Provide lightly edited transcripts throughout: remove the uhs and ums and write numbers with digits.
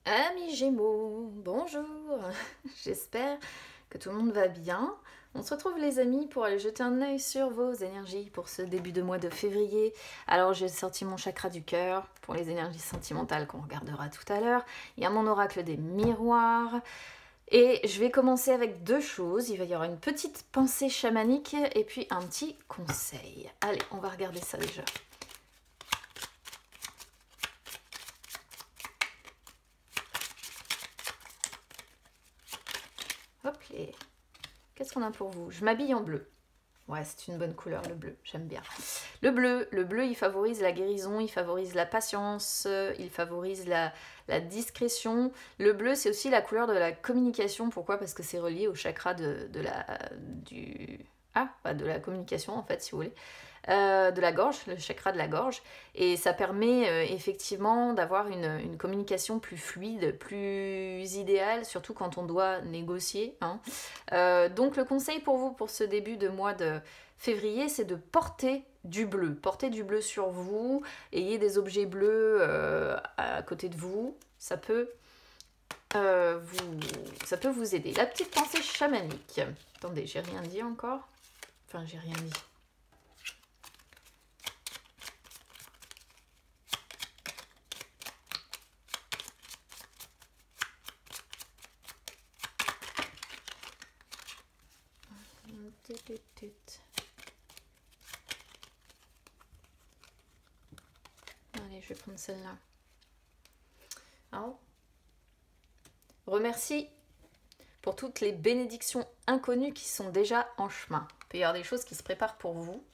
Amis Gémeaux, bonjour. J'espère que tout le monde va bien. On se retrouve les amis pour aller jeter un œil sur vos énergies pour ce début de mois de février. Alors j'ai sorti mon chakra du cœur pour les énergies sentimentales qu'on regardera tout à l'heure. Il y a mon oracle des miroirs. Et je vais commencer avec deux choses. Il va y avoir une petite pensée chamanique et puis un petit conseil. Allez, on va regarder ça déjà. Hop, qu'est-ce qu'on a pour vous? Je m'habille en bleu. Ouais, c'est une bonne couleur, le bleu, j'aime bien. Le bleu, il favorise la guérison, il favorise la patience, il favorise la discrétion. Le bleu, c'est aussi la couleur de la communication. Pourquoi? Parce que c'est relié au chakra de la communication, en fait, si vous voulez. De la gorge, le chakra de la gorge, et ça permet effectivement d'avoir une communication plus fluide, plus idéale, surtout quand on doit négocier. Hein. Donc le conseil pour vous pour ce début de mois de février, c'est de porter du bleu. Portez du bleu sur vous, ayez des objets bleus à côté de vous, ça peut vous aider. La petite pensée chamanique. Attendez, j'ai rien dit encore. Enfin, j'ai rien dit. Allez, je vais prendre celle-là. Alors, remercie pour toutes les bénédictions inconnues qui sont déjà en chemin. Il peut y avoir des choses qui se préparent pour vous.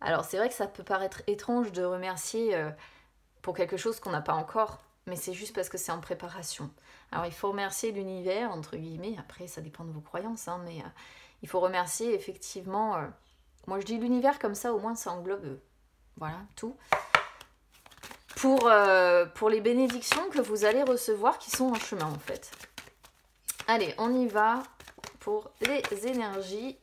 Alors, c'est vrai que ça peut paraître étrange de remercier pour quelque chose qu'on n'a pas encore, mais c'est juste parce que c'est en préparation. Alors, il faut remercier l'univers, entre guillemets. Après, ça dépend de vos croyances, hein, mais il faut remercier effectivement... moi, je dis l'univers comme ça, au moins, ça englobe voilà, tout. Pour les bénédictions que vous allez recevoir qui sont en chemin, en fait. Allez, on y va pour les énergies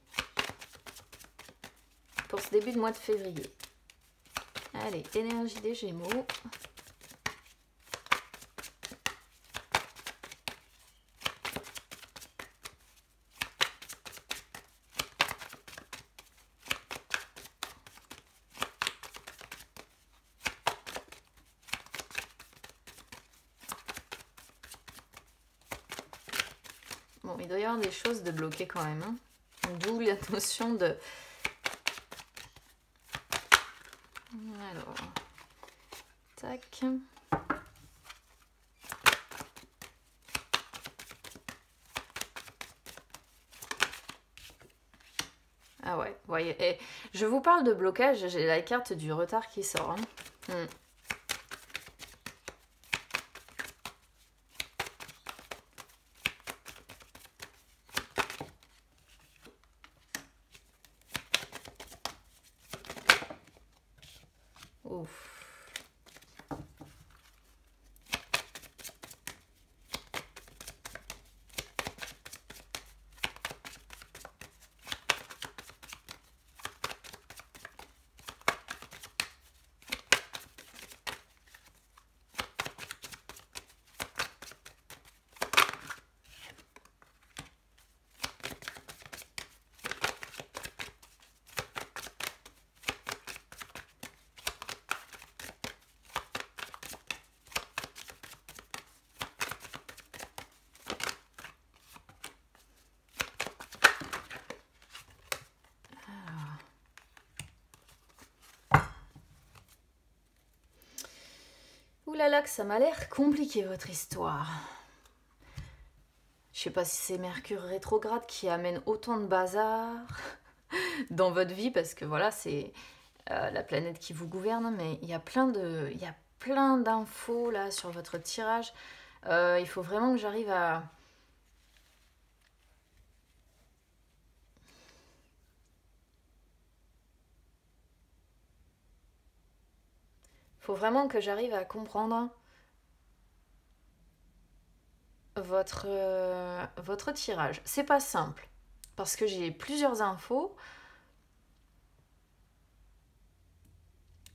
pour ce début de mois de février. Allez, énergie des Gémeaux. Bon, il doit y avoir des choses de bloquées quand même. Hein. D'où la notion de... Alors... Tac. Ah ouais, voyez. Et je vous parle de blocage, j'ai la carte du retard qui sort. Hein. Ouf. Ouh là là, que ça m'a l'air compliqué votre histoire. Je sais pas si c'est Mercure rétrograde qui amène autant de bazar dans votre vie, parce que voilà, c'est la planète qui vous gouverne, mais il y a plein d'infos là sur votre tirage. Il faut vraiment que j'arrive à... faut vraiment que j'arrive à comprendre votre tirage. C'est pas simple, parce que j'ai plusieurs infos.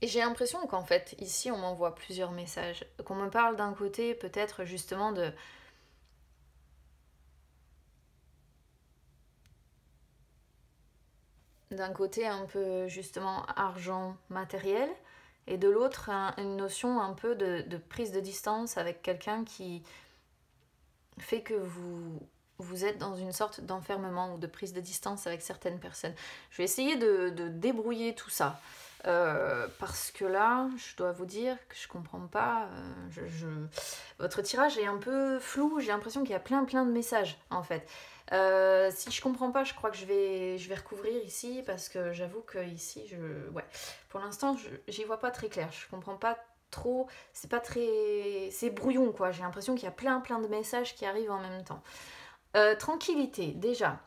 Et j'ai l'impression qu'en fait, ici, on m'envoie plusieurs messages. Qu'on me parle d'un côté, peut-être justement de... D'un côté, un peu justement argent matériel, et de l'autre, une notion un peu de prise de distance avec quelqu'un qui fait que vous êtes dans une sorte d'enfermement ou de prise de distance avec certaines personnes. Je vais essayer de débrouiller tout ça. Parce que là, je dois vous dire que je comprends pas. Votre tirage est un peu flou. J'ai l'impression qu'il y a plein de messages en fait. Si je comprends pas, je crois que je vais recouvrir ici parce que j'avoue que ici, ouais, pour l'instant, j'y vois pas très clair. Je comprends pas trop. C'est pas très, c'est brouillon quoi. J'ai l'impression qu'il y a plein de messages qui arrivent en même temps. Tranquillité, déjà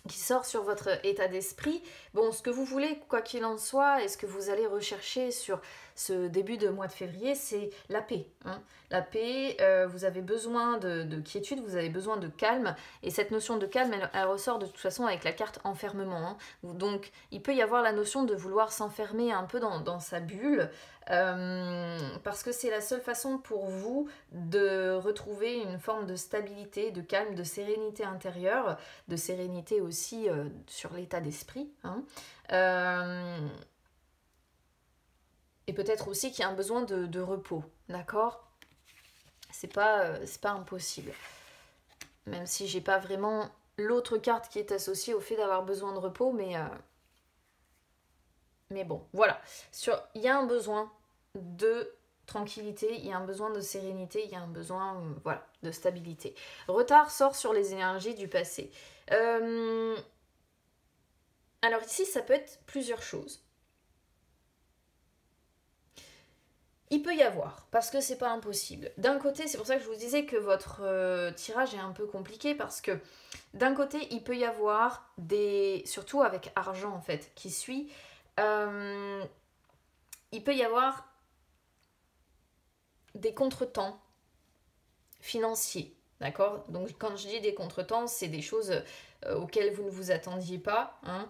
qui sort sur votre état d'esprit. Bon, ce que vous voulez, quoi qu'il en soit, et ce que vous allez rechercher sur ce début de mois de février, c'est la paix. Hein. La paix, vous avez besoin de quiétude, vous avez besoin de calme, et cette notion de calme, elle ressort de toute façon avec la carte enfermement. Hein. Donc, il peut y avoir la notion de vouloir s'enfermer un peu dans sa bulle, parce que c'est la seule façon pour vous de retrouver une forme de stabilité, de calme, de sérénité intérieure, de sérénité aussi sur l'état d'esprit. Hein. Et peut-être aussi qu'il y a un besoin de repos, d'accord ? C'est pas impossible. Même si j'ai pas vraiment l'autre carte qui est associée au fait d'avoir besoin de repos, mais bon, voilà. Il y a un besoin de tranquillité, il y a un besoin de sérénité, il y a un besoin voilà, de stabilité. Retard sort sur les énergies du passé. Alors ici, ça peut être plusieurs choses. Il peut y avoir, parce que c'est pas impossible. D'un côté, c'est pour ça que je vous disais que votre tirage est un peu compliqué, parce que d'un côté, il peut y avoir surtout avec argent en fait, qui suit, il peut y avoir des contretemps financiers. D'accord ? Donc quand je dis des contretemps, c'est des choses auxquelles vous ne vous attendiez pas. Hein.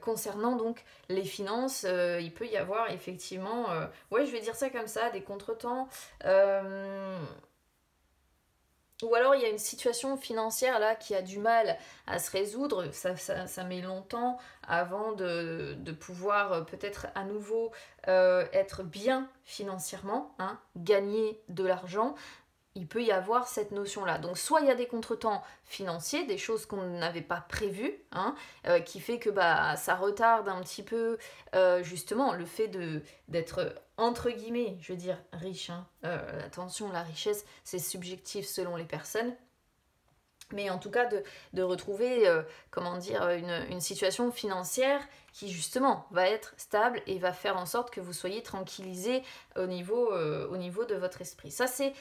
Concernant donc les finances, il peut y avoir effectivement, ouais je vais dire ça comme ça, des contretemps. Ou alors il y a une situation financière là qui a du mal à se résoudre, ça met longtemps avant de pouvoir peut-être à nouveau être bien financièrement, hein, gagner de l'argent. Il peut y avoir cette notion-là. Donc soit il y a des contretemps financiers, des choses qu'on n'avait pas prévues, hein, qui fait que ça retarde un petit peu justement le fait d'être entre guillemets, je veux dire riche. Hein. Attention, la richesse, c'est subjectif selon les personnes. Mais en tout cas de retrouver comment dire, une situation financière qui justement va être stable et va faire en sorte que vous soyez tranquillisé au niveau de votre esprit. Ça c'est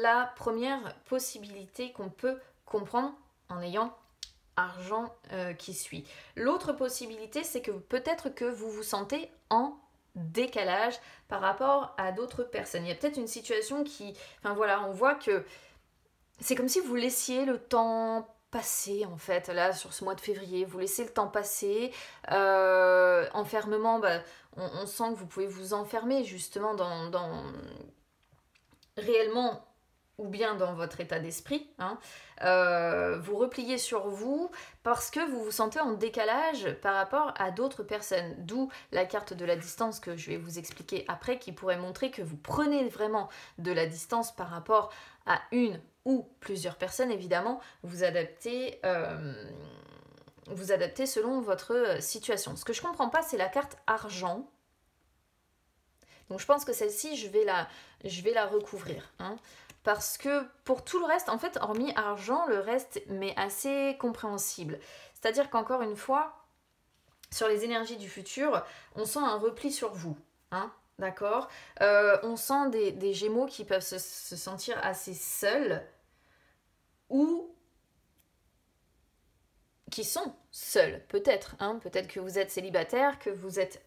la première possibilité qu'on peut comprendre en ayant argent qui suit. L'autre possibilité, c'est que peut-être que vous vous sentez en décalage par rapport à d'autres personnes. Il y a peut-être une situation qui... Enfin voilà, on voit que c'est comme si vous laissiez le temps passer en fait, là sur ce mois de février, vous laissez le temps passer, enfermement, on sent que vous pouvez vous enfermer justement dans réellement ou bien dans votre état d'esprit, hein, vous repliez sur vous parce que vous vous sentez en décalage par rapport à d'autres personnes, d'où la carte de la distance que je vais vous expliquer après, qui pourrait montrer que vous prenez vraiment de la distance par rapport à une ou plusieurs personnes, évidemment, vous adaptez selon votre situation. Ce que je comprends pas, c'est la carte argent. Donc je pense que celle-ci, je vais la recouvrir. Hein. Parce que pour tout le reste, en fait, hormis argent, le reste m'est assez compréhensible. C'est-à-dire qu'encore une fois, sur les énergies du futur, on sent un repli sur vous. Hein, d'accord ? On sent des gémeaux qui peuvent se sentir assez seuls ou qui sont seuls, peut-être. Hein, peut-être que vous êtes célibataire, que vous êtes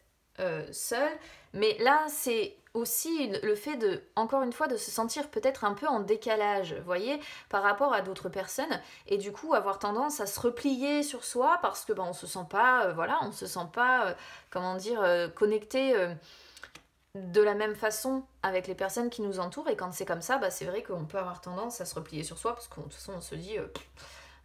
seul. Mais là, c'est aussi le fait de, encore une fois, de se sentir peut-être un peu en décalage, vous voyez, par rapport à d'autres personnes, et du coup avoir tendance à se replier sur soi parce que on se sent pas, voilà, on se sent pas, comment dire, connecté de la même façon avec les personnes qui nous entourent. Et quand c'est comme ça, c'est vrai qu'on peut avoir tendance à se replier sur soi parce que de toute façon on se dit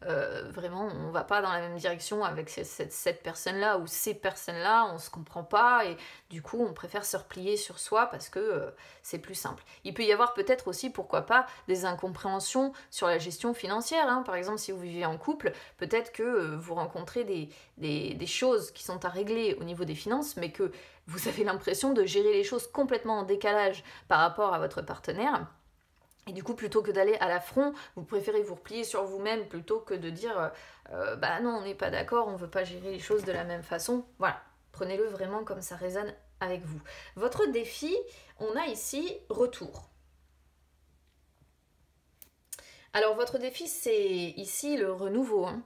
vraiment on va pas dans la même direction avec cette personne-là ou ces personnes-là, on se comprend pas et du coup on préfère se replier sur soi parce que c'est plus simple. Il peut y avoir peut-être aussi, pourquoi pas, des incompréhensions sur la gestion financière, hein. Par exemple, si vous vivez en couple, peut-être que vous rencontrez des choses qui sont à régler au niveau des finances, mais que vous avez l'impression de gérer les choses complètement en décalage par rapport à votre partenaire. Et du coup, plutôt que d'aller à l'affront, vous préférez vous replier sur vous-même plutôt que de dire bah non, on n'est pas d'accord, on ne veut pas gérer les choses de la même façon. Voilà, prenez-le vraiment comme ça résonne avec vous. Votre défi, on a ici retour. Alors votre défi, c'est ici le renouveau, hein.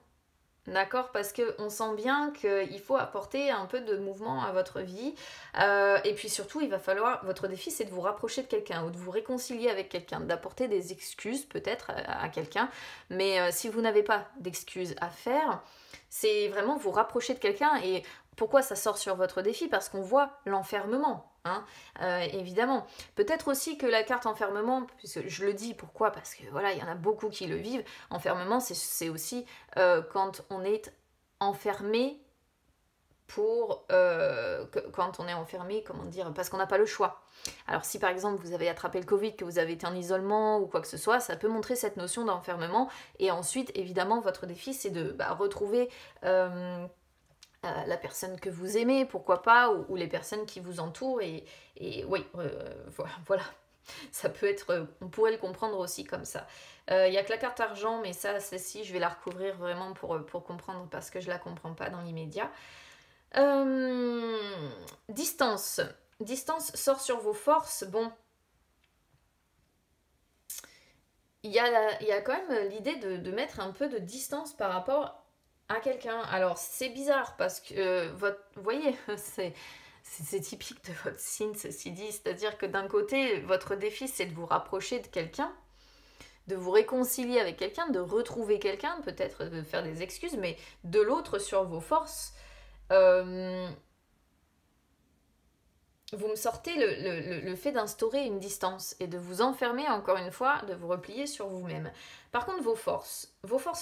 D'accord, parce qu'on sent bien qu'il faut apporter un peu de mouvement à votre vie. Et puis surtout, il va falloir, votre défi, c'est de vous rapprocher de quelqu'un ou de vous réconcilier avec quelqu'un, d'apporter des excuses peut-être à quelqu'un. Mais si vous n'avez pas d'excuses à faire, c'est vraiment vous rapprocher de quelqu'un. Et pourquoi ça sort sur votre défi? Parce qu'on voit l'enfermement. Hein, évidemment. Peut-être aussi que la carte enfermement, puisque je le dis, pourquoi? Parce que voilà, il y en a beaucoup qui le vivent. Enfermement, c'est aussi quand on est enfermé quand on est enfermé, comment dire, parce qu'on n'a pas le choix. Alors si par exemple vous avez attrapé le Covid, que vous avez été en isolement ou quoi que ce soit, ça peut montrer cette notion d'enfermement. Et ensuite, évidemment, votre défi, c'est de retrouver la personne que vous aimez, pourquoi pas, ou les personnes qui vous entourent. Et oui, voilà. Ça peut être, on pourrait le comprendre aussi comme ça. Il n'y a que la carte argent, mais ça, celle-ci, je vais la recouvrir vraiment pour comprendre parce que je ne la comprends pas dans l'immédiat. Distance. Distance sort sur vos forces. Bon, il y a quand même l'idée de mettre un peu de distance par rapport à quelqu'un. Alors, c'est bizarre parce que, vous voyez, c'est typique de votre signe, ceci dit. C'est-à-dire que d'un côté, votre défi, c'est de vous rapprocher de quelqu'un, de vous réconcilier avec quelqu'un, de retrouver quelqu'un, peut-être de faire des excuses, mais de l'autre, sur vos forces, vous me sortez le fait d'instaurer une distance et de vous enfermer, encore une fois, de vous replier sur vous-même. Par contre, vos forces,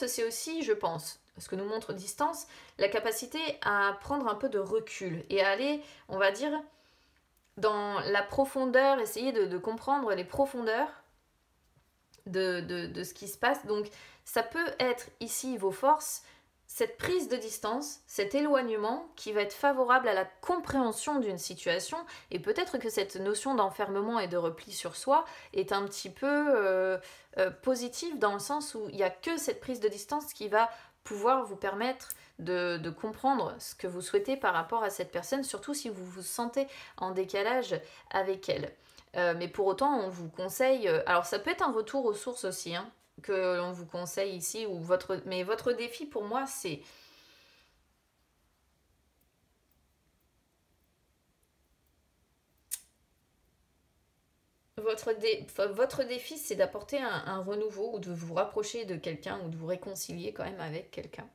c'est aussi, je pense, ce que nous montre distance, la capacité à prendre un peu de recul et à aller, on va dire, dans la profondeur, essayer de comprendre les profondeurs de ce qui se passe. Donc, ça peut être ici vos forces, cette prise de distance, cet éloignement qui va être favorable à la compréhension d'une situation, et peut-être que cette notion d'enfermement et de repli sur soi est un petit peu positive dans le sens où il n'y a que cette prise de distance qui va pouvoir vous permettre de comprendre ce que vous souhaitez par rapport à cette personne, surtout si vous vous sentez en décalage avec elle. Mais pour autant, on vous conseille... alors ça peut être un retour aux sources aussi, hein, que l'on vous conseille ici, mais votre défi pour moi, c'est... Votre défi, c'est d'apporter un renouveau ou de vous rapprocher de quelqu'un ou de vous réconcilier quand même avec quelqu'un.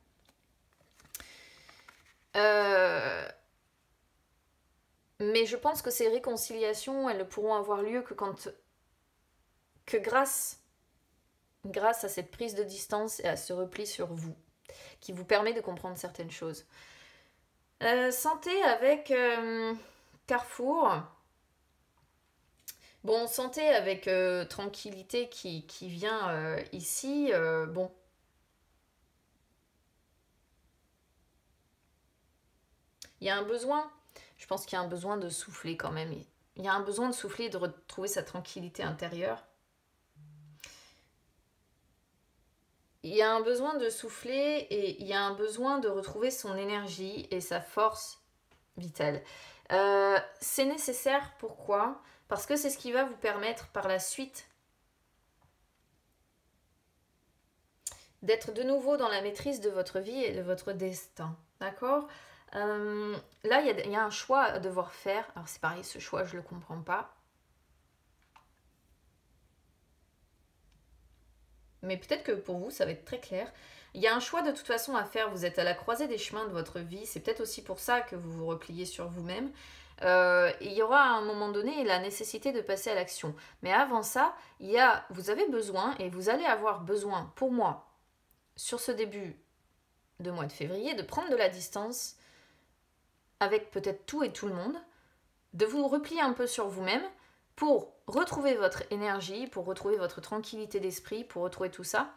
Mais je pense que ces réconciliations, elles ne pourront avoir lieu que grâce à cette prise de distance et à ce repli sur vous, qui vous permet de comprendre certaines choses. Santé avec Carrefour. Bon, santé avec tranquillité qui vient ici. Bon. Il y a un besoin, je pense qu'il y a un besoin de souffler quand même. Il y a un besoin de souffler et de retrouver sa tranquillité intérieure. Il y a un besoin de souffler et il y a un besoin de retrouver son énergie et sa force vitale. C'est nécessaire, pourquoi? Parce que c'est ce qui va vous permettre par la suite d'être de nouveau dans la maîtrise de votre vie et de votre destin. D'accord? Là, il y a un choix à devoir faire. Alors c'est pareil, ce choix, je ne le comprends pas. Mais peut-être que pour vous, ça va être très clair. Il y a un choix de toute façon à faire. Vous êtes à la croisée des chemins de votre vie. C'est peut-être aussi pour ça que vous vous repliez sur vous-même. Il y aura à un moment donné la nécessité de passer à l'action. Mais avant ça, vous avez besoin, et vous allez avoir besoin, pour moi, sur ce début de mois de février, de prendre de la distance avec peut-être tout et tout le monde, de vous replier un peu sur vous-même pour retrouver votre énergie, pour retrouver votre tranquillité d'esprit, pour retrouver tout ça,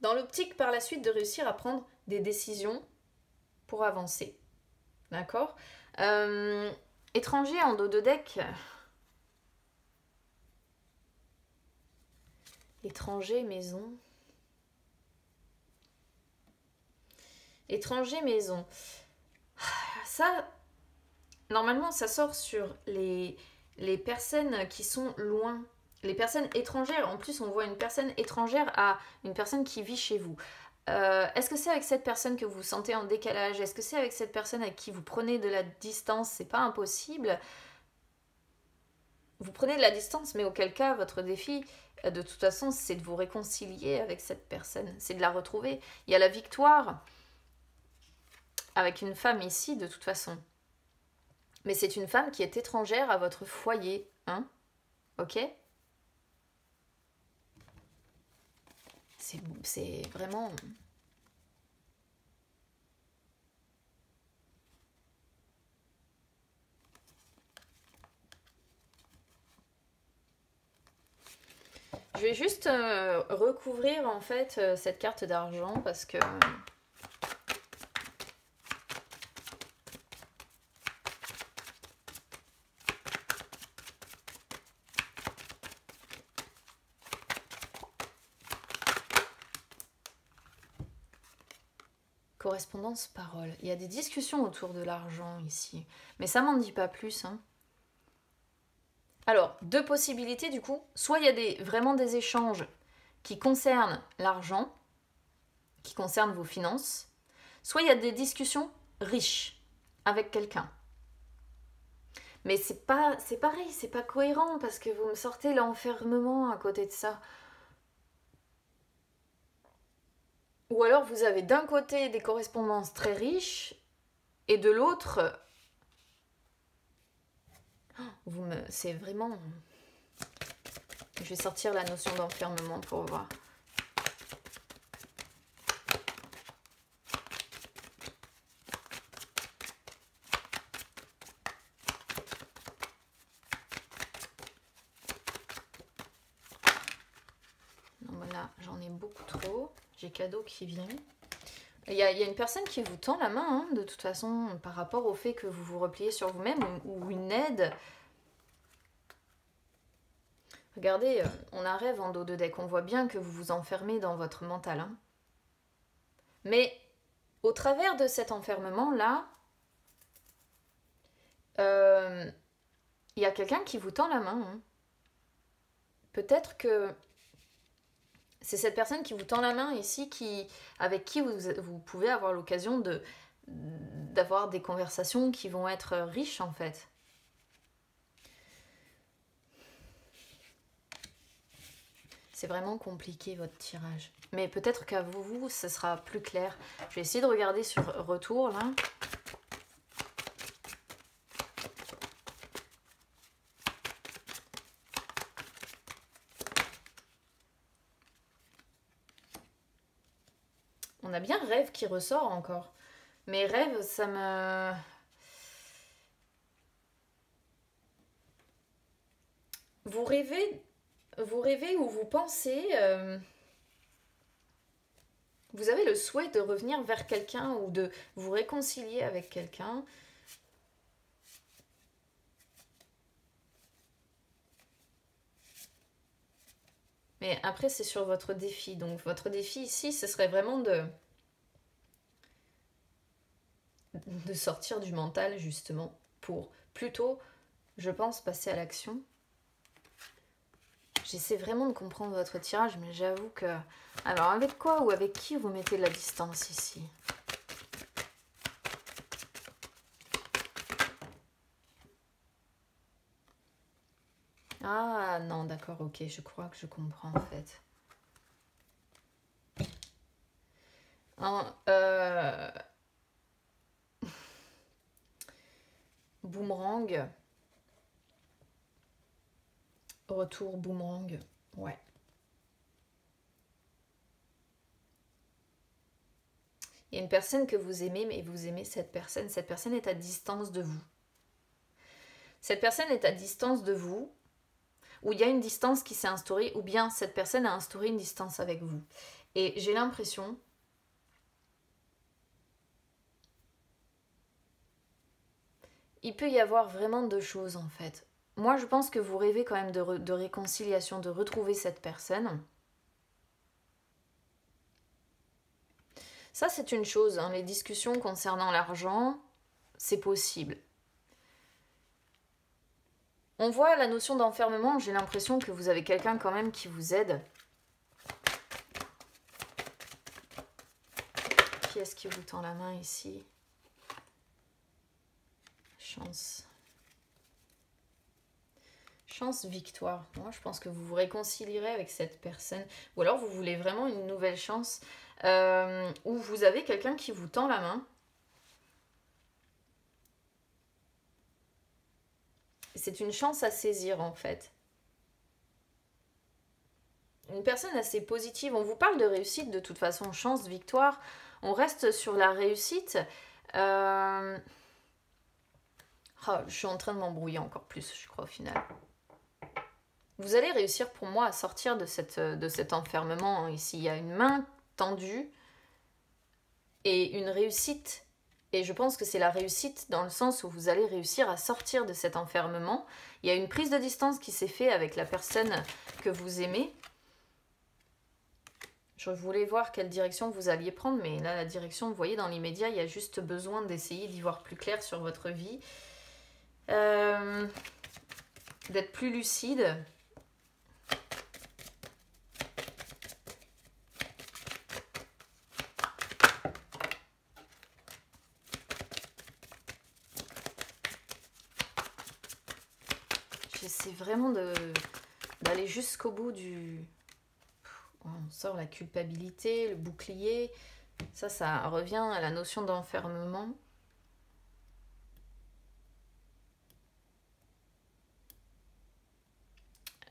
dans l'optique par la suite de réussir à prendre des décisions pour avancer. D'accord ? Étranger en dos de deck. Étranger, maison. Étranger, maison. Ça, normalement, ça sort sur les personnes qui sont loin. Les personnes étrangères. En plus, on voit une personne étrangère à une personne qui vit chez vous. Est-ce que c'est avec cette personne que vous vous sentez en décalage? Est-ce que c'est avec cette personne avec qui vous prenez de la distance? C'est pas impossible. Vous prenez de la distance, mais auquel cas, votre défi, de toute façon, c'est de vous réconcilier avec cette personne. C'est de la retrouver. Il y a la victoire avec une femme ici, de toute façon. Mais c'est une femme qui est étrangère à votre foyer. Hein? Ok? C'est vraiment... Je vais juste recouvrir en fait cette carte d'argent parce que... Correspondance, parole. Il y a des discussions autour de l'argent ici. Mais ça m'en dit pas plus. Hein. Alors, deux possibilités du coup. Soit il y a vraiment des échanges qui concernent l'argent, qui concernent vos finances. Soit il y a des discussions riches avec quelqu'un. Mais c'est pareil, c'est pas cohérent parce que vous me sortez l'enfermement à côté de ça. Ou alors vous avez d'un côté des correspondances très riches et de l'autre, c'est vraiment... Je vais sortir la notion d'enfermement pour voir. Non, voilà, j'en ai beaucoup trop. J'ai cadeau qui vient. Il y a une personne qui vous tend la main, hein, de toute façon, par rapport au fait que vous vous repliez sur vous-même, ou une aide. Regardez, on a rêve en dos de deck. On voit bien que vous vous enfermez dans votre mental. Hein. Mais au travers de cet enfermement-là, il y a quelqu'un qui vous tend la main. Hein. Peut-être que c'est cette personne qui vous tend la main ici, avec qui vous pouvez avoir l'occasion d'avoir des conversations qui vont être riches en fait. C'est vraiment compliqué votre tirage. Mais peut-être qu'à vous, ce sera plus clair. Je vais essayer de regarder sur retour là. On a bien rêve qui ressort encore. Mais rêve, ça me... Vous rêvez ou vous pensez... Vous avez le souhait de revenir vers quelqu'un ou de vous réconcilier avec quelqu'un. Mais après, c'est sur votre défi. Donc, votre défi ici, ce serait vraiment de sortir du mental, justement, pour plutôt, je pense, passer à l'action. J'essaie vraiment de comprendre votre tirage, mais j'avoue que... Alors, avec quoi ou avec qui vous mettez de la distance ici? Ah non, d'accord, ok, je crois que je comprends en fait. Boomerang. Retour boomerang. Ouais. Il y a une personne que vous aimez, mais vous aimez cette personne. Cette personne est à distance de vous. Cette personne est à distance de vous, ou il y a une distance qui s'est instaurée, ou bien cette personne a instauré une distance avec vous. Et j'ai l'impression... Il peut y avoir vraiment deux choses en fait. Moi, je pense que vous rêvez quand même de réconciliation, de retrouver cette personne. Ça, c'est une chose, hein. Les discussions concernant l'argent, c'est possible. On voit la notion d'enfermement, j'ai l'impression que vous avez quelqu'un quand même qui vous aide. Qui est-ce qui vous tend la main ici? Chance. Chance, victoire. Moi, je pense que vous vous réconcilierez avec cette personne. Ou alors, vous voulez vraiment une nouvelle chance où vous avez quelqu'un qui vous tend la main. C'est une chance à saisir, en fait. Une personne assez positive. On vous parle de réussite, de toute façon. Chance, victoire. On reste sur la réussite. Oh, je suis en train de m'embrouiller encore plus, je crois, au final. Vous allez réussir pour moi à sortir de cet enfermement. Ici, il y a une main tendue et une réussite. Et je pense que c'est la réussite dans le sens où vous allez réussir à sortir de cet enfermement. Il y a une prise de distance qui s'est faite avec la personne que vous aimez. Je voulais voir quelle direction vous alliez prendre, mais là, la direction, vous voyez, dans l'immédiat, il y a juste besoin d'essayer d'y voir plus clair sur votre vie. D'être plus lucide. J'essaie vraiment d'aller jusqu'au bout du... On sort la culpabilité, le bouclier. Ça revient à la notion d'enfermement.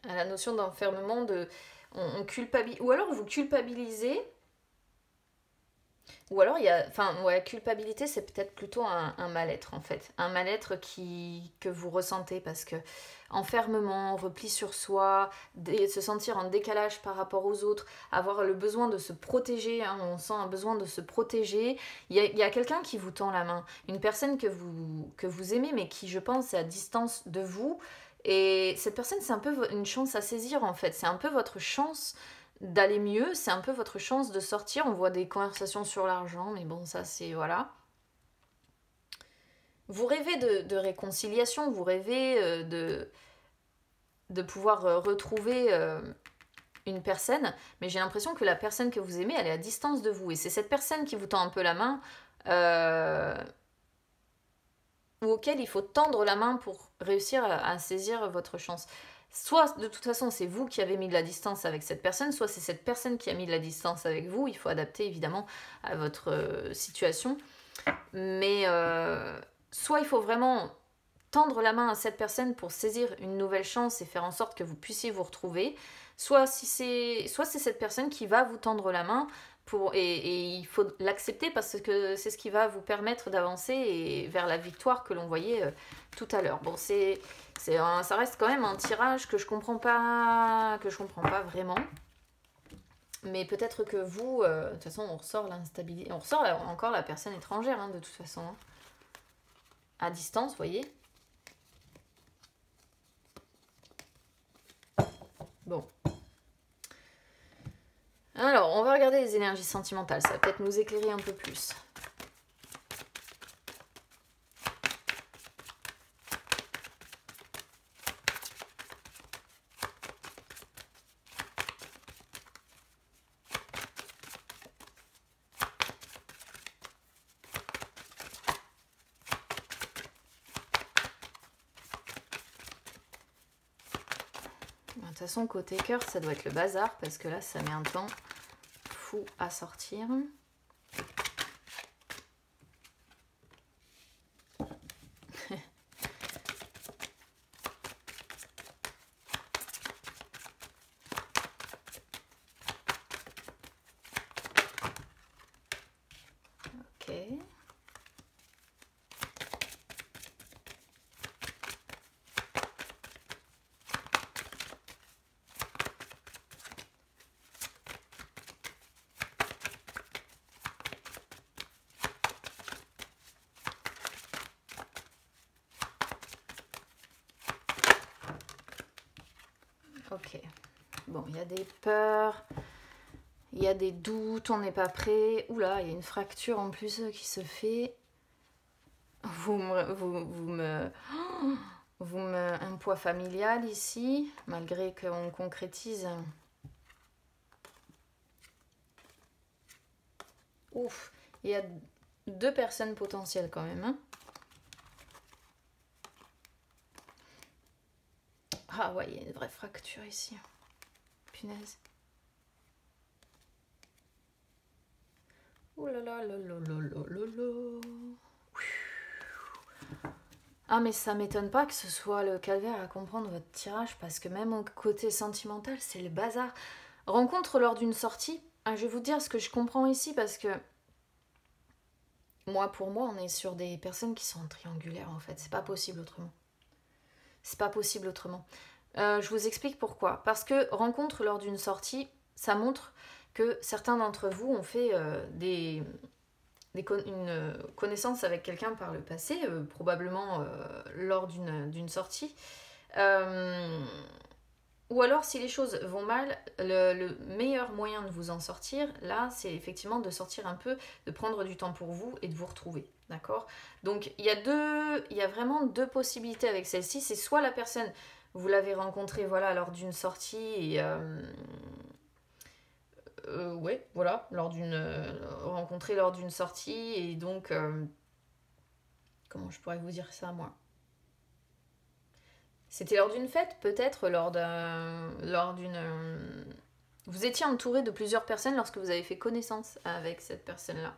À la notion d'enfermement, on culpabilise. Ou alors vous culpabilisez. Ou alors il y a... Enfin, ouais, culpabilité, c'est peut-être plutôt un mal-être en fait. Un mal-être que vous ressentez parce que enfermement, repli sur soi, se sentir en décalage par rapport aux autres, avoir le besoin de se protéger, hein, on sent un besoin de se protéger. Il y a quelqu'un qui vous tend la main, une personne que vous aimez mais qui, je pense, est à distance de vous. Et cette personne, c'est un peu une chance à saisir en fait. C'est un peu votre chance d'aller mieux, c'est un peu votre chance de sortir. On voit des conversations sur l'argent, mais bon, ça c'est... Voilà. Vous rêvez de réconciliation, vous rêvez de pouvoir retrouver une personne, mais j'ai l'impression que la personne que vous aimez, elle est à distance de vous. Et c'est cette personne qui vous tend un peu la main, ou auquel il faut tendre la main pour réussir à saisir votre chance. Soit, de toute façon, c'est vous qui avez mis de la distance avec cette personne, soit c'est cette personne qui a mis de la distance avec vous. Il faut adapter, évidemment, à votre situation. Mais soit il faut vraiment tendre la main à cette personne pour saisir une nouvelle chance et faire en sorte que vous puissiez vous retrouver. Soit c'est cette personne qui va vous tendre la main et il faut l'accepter parce que c'est ce qui va vous permettre d'avancer et vers la victoire que l'on voyait tout à l'heure. Bon, ça reste quand même un tirage que je comprends pas vraiment. Mais peut-être que vous, de toute façon, on ressort l'instabilité, on ressort encore la personne étrangère, hein, de toute façon. Hein. À distance, vous voyez. Bon. Alors, on va regarder les énergies sentimentales. Ça va peut-être nous éclairer un peu plus. façon, côté cœur, ça doit être le bazar, parce que là, ça met un temps fou à sortir. Ok. Ok. Bon, il y a des peurs, il y a des doutes, on n'est pas prêt. Oula, il y a une fracture en plus qui se fait. Vous me un poids familial ici, malgré qu'on concrétise. Ouf, il y a 2 personnes potentielles quand même. Hein. Ah ouais, il y a une vraie fracture ici. Punaise. Ouh là là là là là là là là. Ah mais ça m'étonne pas que ce soit le calvaire à comprendre votre tirage, parce que même au côté sentimental, c'est le bazar. Rencontre lors d'une sortie, je vais vous dire ce que je comprends ici, parce que pour moi, on est sur des personnes qui sont triangulaires en fait, c'est pas possible autrement. C'est pas possible autrement. Je vous explique pourquoi. Parce que rencontre lors d'une sortie, ça montre que certains d'entre vous ont fait une connaissance avec quelqu'un par le passé, probablement lors d'une sortie. Ou alors, si les choses vont mal, le meilleur moyen de vous en sortir, là, c'est effectivement de sortir un peu, de prendre du temps pour vous et de vous retrouver. D'accord ? Donc, il y a vraiment 2 possibilités avec celle-ci. C'est soit la personne, vous l'avez rencontrée voilà, lors d'une sortie et... ouais, voilà, rencontrée lors d'une sortie et donc... comment je pourrais vous dire ça, moi ? C'était lors d'une fête, peut-être, lors d'une... Vous étiez entouré de plusieurs personnes lorsque vous avez fait connaissance avec cette personne-là.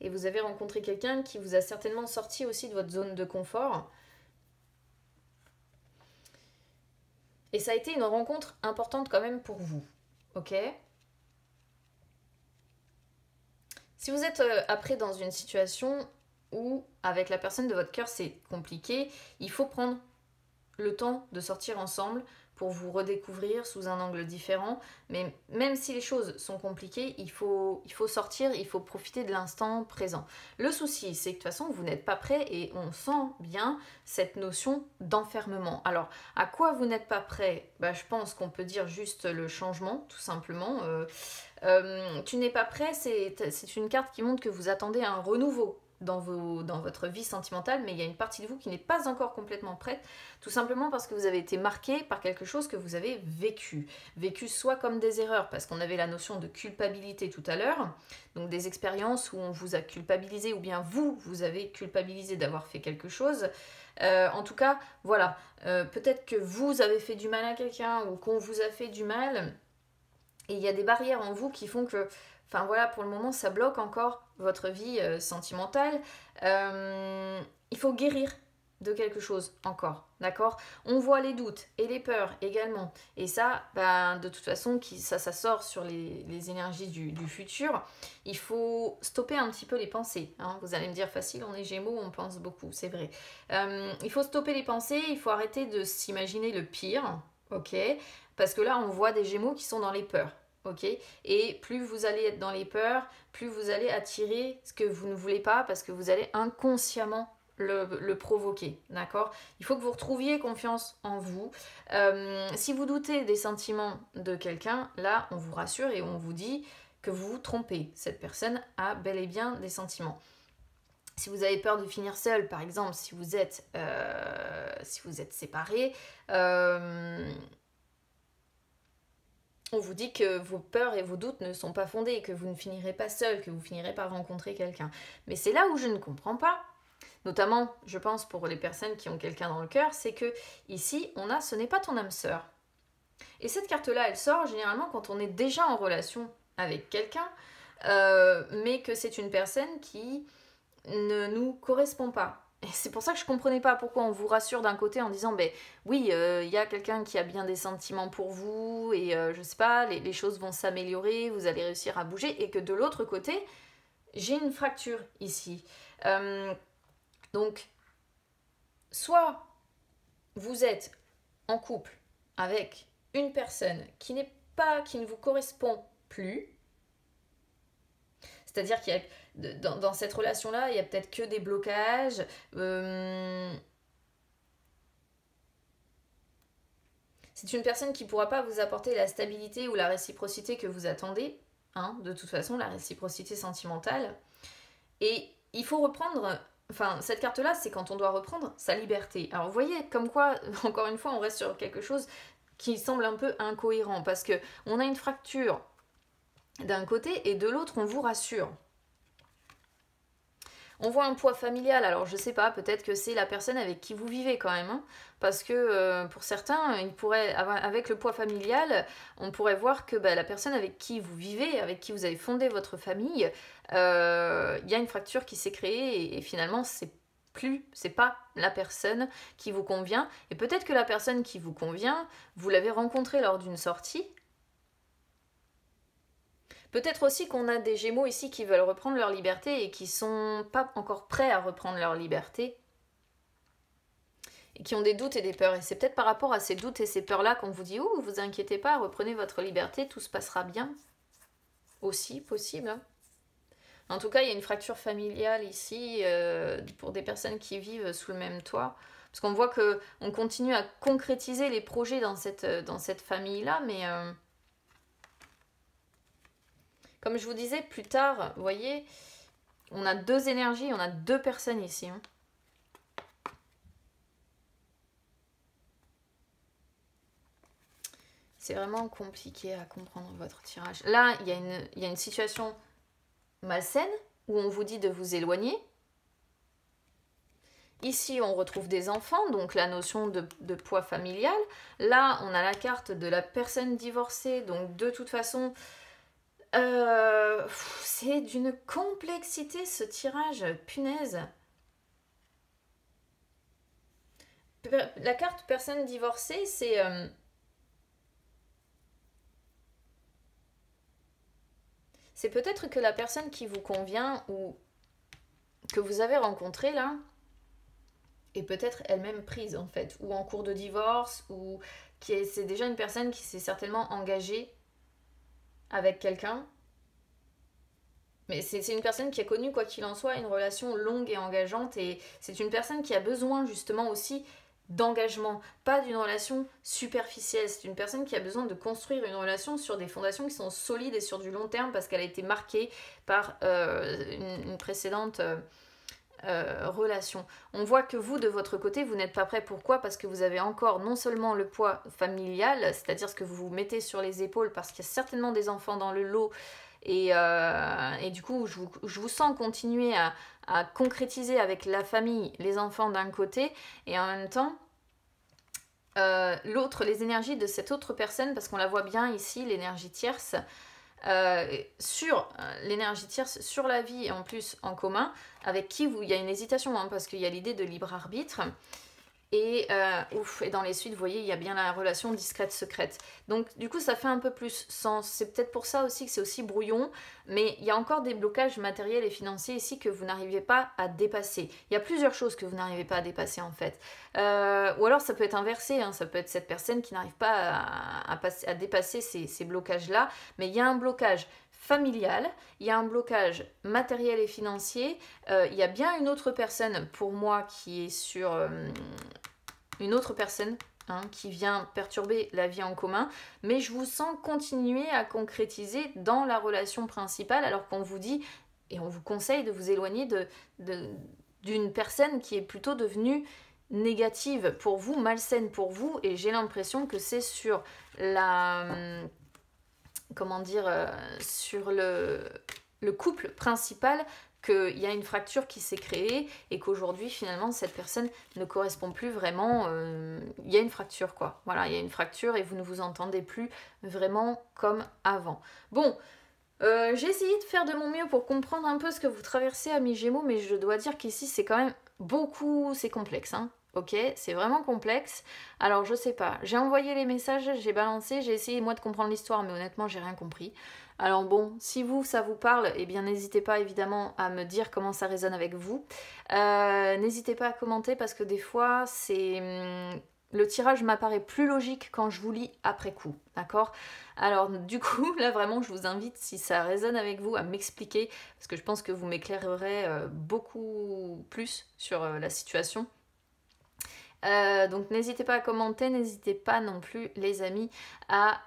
Et vous avez rencontré quelqu'un qui vous a certainement sorti aussi de votre zone de confort. Et ça a été une rencontre importante quand même pour vous. Ok ? Si vous êtes après dans une situation où, avec la personne de votre cœur, c'est compliqué, il faut prendre le temps de sortir ensemble pour vous redécouvrir sous un angle différent. Mais même si les choses sont compliquées, il faut sortir, il faut profiter de l'instant présent. Le souci, c'est que de toute façon, vous n'êtes pas prêt et on sent bien cette notion d'enfermement. Alors, à quoi vous n'êtes pas prêt ? Je pense qu'on peut dire juste le changement, tout simplement. Tu n'es pas prêt, c'est une carte qui montre que vous attendez un renouveau dans votre vie sentimentale, mais il y a une partie de vous qui n'est pas encore complètement prête, tout simplement parce que vous avez été marqué par quelque chose que vous avez vécu soit comme des erreurs, parce qu'on avait la notion de culpabilité tout à l'heure, donc des expériences où on vous a culpabilisé, ou bien vous avez culpabilisé d'avoir fait quelque chose. En tout cas, voilà, peut-être que vous avez fait du mal à quelqu'un, ou qu'on vous a fait du mal, et il y a des barrières en vous qui font que, enfin voilà, pour le moment, ça bloque encore votre vie sentimentale. Il faut guérir de quelque chose encore, d'accord ? On voit les doutes et les peurs également. Et ça, de toute façon, ça sort sur les énergies du futur. Il faut stopper un petit peu les pensées. Hein. Vous allez me dire, facile, on est Gémeaux, on pense beaucoup, c'est vrai. Il faut stopper les pensées, il faut arrêter de s'imaginer le pire, ok ? Parce que là, on voit des Gémeaux qui sont dans les peurs. Ok ? Et plus vous allez être dans les peurs, plus vous allez attirer ce que vous ne voulez pas, parce que vous allez inconsciemment le provoquer. D'accord ? Il faut que vous retrouviez confiance en vous. Si vous doutez des sentiments de quelqu'un, là, on vous rassure et on vous dit que vous vous trompez. Cette personne a bel et bien des sentiments. Si vous avez peur de finir seul, par exemple, si vous êtes séparés, on vous dit que vos peurs et vos doutes ne sont pas fondés, que vous ne finirez pas seul, que vous finirez par rencontrer quelqu'un. Mais c'est là où je ne comprends pas. notamment, je pense, pour les personnes qui ont quelqu'un dans le cœur, c'est que ici, on a « ce n'est pas ton âme sœur ». Et cette carte-là, elle sort généralement quand on est déjà en relation avec quelqu'un, mais que c'est une personne qui ne nous correspond pas. Et c'est pour ça que je comprenais pas pourquoi on vous rassure d'un côté en disant ben oui, il y a quelqu'un qui a bien des sentiments pour vous et je sais pas, les choses vont s'améliorer, vous allez réussir à bouger, et que de l'autre côté, j'ai une fracture ici. Donc, soit vous êtes en couple avec une personne qui ne vous correspond plus, c'est-à-dire qu'il y a dans cette relation-là, il y a peut-être que des blocages. C'est une personne qui ne pourra pas vous apporter la stabilité ou la réciprocité que vous attendez. Hein, de toute façon, la réciprocité sentimentale. Et il faut reprendre... Enfin, cette carte-là, c'est quand on doit reprendre sa liberté. Alors, vous voyez, comme quoi, encore une fois, on reste sur quelque chose qui semble un peu incohérent. Parce qu'on a une fracture d'un côté et de l'autre, on vous rassure. On voit un poids familial, alors je sais pas, peut-être que c'est la personne avec qui vous vivez quand même, hein, parce que pour certains, avec le poids familial, on pourrait voir que la personne avec qui vous vivez, avec qui vous avez fondé votre famille, il y a une fracture qui s'est créée et finalement c'est pas la personne qui vous convient, et peut-être que la personne qui vous convient, vous l'avez rencontrée lors d'une sortie. Peut-être aussi qu'on a des Gémeaux ici qui veulent reprendre leur liberté et qui sont pas encore prêts à reprendre leur liberté. Et qui ont des doutes et des peurs. Et c'est peut-être par rapport à ces doutes et ces peurs-là qu'on vous dit « Ouh, vous inquiétez pas, reprenez votre liberté, tout se passera bien. » Aussi possible. Hein. En tout cas, il y a une fracture familiale ici pour des personnes qui vivent sous le même toit. Parce qu'on voit qu'on continue à concrétiser les projets dans cette famille-là, mais... Comme je vous disais plus tard, vous voyez, on a deux énergies, on a deux personnes ici. Hein. C'est vraiment compliqué à comprendre votre tirage. Là, il y a une situation malsaine où on vous dit de vous éloigner. Ici, on retrouve des enfants, donc la notion de poids familial. Là, on a la carte de la personne divorcée, donc de toute façon... c'est d'une complexité ce tirage, punaise. La carte personne divorcée, c'est... c'est peut-être que la personne qui vous convient ou que vous avez rencontrée là est peut-être elle-même prise en fait, ou en cours de divorce, ou c'est déjà une personne qui s'est certainement engagée avec quelqu'un. Mais c'est une personne qui a connu, quoi qu'il en soit, une relation longue et engageante, et c'est une personne qui a besoin justement aussi d'engagement, pas d'une relation superficielle. C'est une personne qui a besoin de construire une relation sur des fondations qui sont solides et sur du long terme, parce qu'elle a été marquée par une précédente relation. On voit que vous, de votre côté, vous n'êtes pas prêt. Pourquoi ? Parce que vous avez encore non seulement le poids familial, c'est-à-dire ce que vous vous mettez sur les épaules, parce qu'il y a certainement des enfants dans le lot, et du coup, je vous sens continuer à concrétiser avec la famille, les enfants d'un côté, et en même temps, les énergies de cette autre personne, parce qu'on la voit bien ici, l'énergie tierce, sur l'énergie tierce, sur la vie, et en plus en commun, avec qui il y a une hésitation, hein, parce qu'il y a l'idée de libre arbitre. Et dans les suites, vous voyez, il y a bien la relation discrète-secrète. Donc, du coup, ça fait un peu plus sens. C'est peut-être pour ça aussi que c'est aussi brouillon. Mais il y a encore des blocages matériels et financiers ici que vous n'arrivez pas à dépasser. Il y a plusieurs choses que vous n'arrivez pas à dépasser, en fait. Ou alors, ça peut être inversé. Hein, ça peut être cette personne qui n'arrive pas à dépasser ces blocages-là. Mais il y a un blocage familial, il y a un blocage matériel et financier, il y a bien une autre personne pour moi qui est sur une autre personne qui vient perturber la vie en commun, mais je vous sens continuer à concrétiser dans la relation principale, alors qu'on vous dit et on vous conseille de vous éloigner d'une personne qui est plutôt devenue négative pour vous, malsaine pour vous, et j'ai l'impression que c'est sur sur le couple principal qu'il y a une fracture qui s'est créée et qu'aujourd'hui finalement cette personne ne correspond plus vraiment, il y a une fracture quoi, voilà, il y a une fracture et vous ne vous entendez plus vraiment comme avant. Bon, j'ai essayé de faire de mon mieux pour comprendre un peu ce que vous traversez amis Gémeaux, mais je dois dire qu'ici c'est quand même beaucoup, c'est complexe, hein. Ok, c'est vraiment complexe. Alors je sais pas, j'ai envoyé les messages, j'ai balancé, j'ai essayé moi de comprendre l'histoire, mais honnêtement j'ai rien compris. Alors bon, si vous, ça vous parle, eh bien n'hésitez pas évidemment à me dire comment ça résonne avec vous. N'hésitez pas à commenter parce que des fois c'est... le tirage m'apparaît plus logique quand je vous lis après coup, d'accord? Alors du coup, là vraiment, je vous invite, si ça résonne avec vous, à m'expliquer, parce que je pense que vous m'éclairerez beaucoup plus sur la situation. Donc n'hésitez pas à commenter, n'hésitez pas non plus les amis à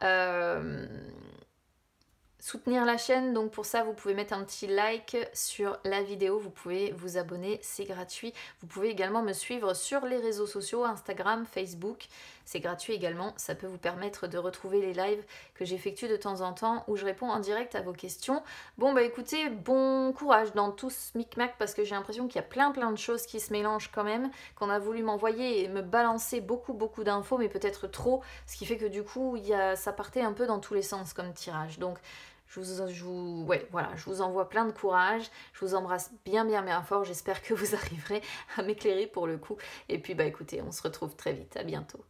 soutenir la chaîne. Donc pour ça vous pouvez mettre un petit like sur la vidéo, vous pouvez vous abonner, c'est gratuit. Vous pouvez également me suivre sur les réseaux sociaux, Instagram, Facebook, c'est gratuit également. Ça peut vous permettre de retrouver les lives que j'effectue de temps en temps où je réponds en direct à vos questions. Bon bah écoutez, bon courage dans tout ce micmac parce que j'ai l'impression qu'il y a plein de choses qui se mélangent quand même, qu'on a voulu m'envoyer et me balancer beaucoup d'infos mais peut-être trop, ce qui fait que du coup ça partait un peu dans tous les sens comme tirage. Donc je vous envoie plein de courage, je vous embrasse bien fort, j'espère que vous arriverez à m'éclairer pour le coup. Et puis bah écoutez, on se retrouve très vite, à bientôt.